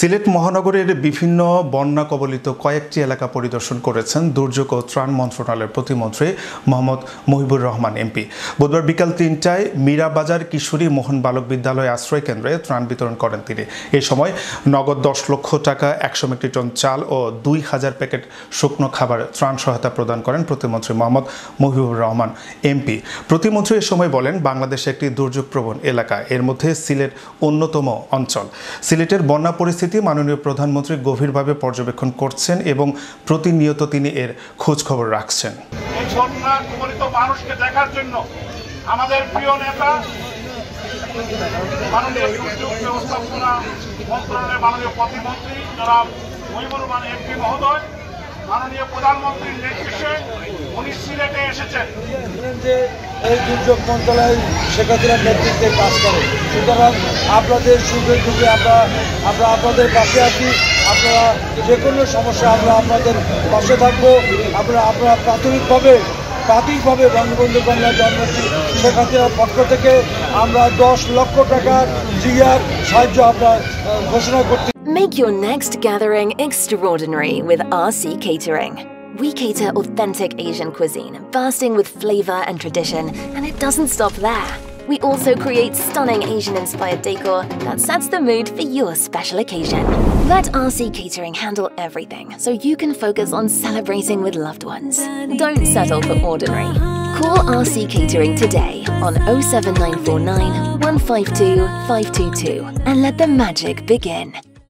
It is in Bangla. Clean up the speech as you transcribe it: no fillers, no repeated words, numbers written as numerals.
সিলেট মহানগরের বিভিন্ন বন্যা কবলিত কয়েকটি এলাকা পরিদর্শন করেছেন দুর্যোগ ও ত্রাণ মন্ত্রণালয়ের প্রতিমন্ত্রী মোহাম্মদ মহিবুর রহমান এমপি। বুধবার বিকাল ৩টায় মীরাবাজার কিশোরী মোহন বালক বিদ্যালয় আশ্রয় কেন্দ্রে ত্রাণ বিতরণ করেন তিনি। এই সময় নগদ ১০ লক্ষ টাকা, ১০০ মেট্রিক টন চাল ও ২,০০০ প্যাকেট শুকনো খাবার ত্রাণ সহায়তা প্রদান করেন প্রতিমন্ত্রী মোহাম্মদ মহিবুর রহমান এমপি। প্রতিমন্ত্রী এ সময় বলেন, বাংলাদেশ একটি দুর্যোগপ্রবণ এলাকা, এর মধ্যে সিলেট অন্যতম অঞ্চল। সিলেটের বন্যা পরিস্থিতি মাননীয় প্রধানমন্ত্রী গভীরভাবে পর্যবেক্ষণ করছেন এবং প্রতিনিয়ত তিনি এর খোঁজ খবর রাখছেন। এই বন্যা কবলিত মানুষকে দেখার জন্য আমাদের প্রিয় নেতা মাননীয় দুর্যোগ ব্যবস্থাপনা মন্ত্রণালয়ের মাননীয় প্রতিমন্ত্রী জনাব মহিবুর রহমান এমপি মহোদয় মাননীয় প্রধানমন্ত্রীর নির্দেশে উনি সিলেটে এসেছেন। যে এই দুর্যোগ মন্ত্রণালয় শেখ হাসিনার নেতৃত্বে কাজ করে, সুতরাং আপনাদের সুখের দুঃখে আমরা আপনাদের পাশে আছি। আপনারা যে কোনো সমস্যা আমরা আপনাদের পাশে থাকবো। আপনারা প্রাথমিকভাবে বঙ্গবন্ধু কন্যা জন্মশ্রী শেখ হাসিনার পক্ষ থেকে আমরা ১০ লক্ষ টাকার জিয়ার সাহায্য আমরা ঘোষণা করতে। Make your next gathering extraordinary with RC Catering. We cater authentic Asian cuisine, bursting with flavor and tradition, and it doesn't stop there. We also create stunning Asian-inspired decor that sets the mood for your special occasion. Let RC Catering handle everything so you can focus on celebrating with loved ones. Don't settle for ordinary. Call RC Catering today on 07949 152 522 and let the magic begin.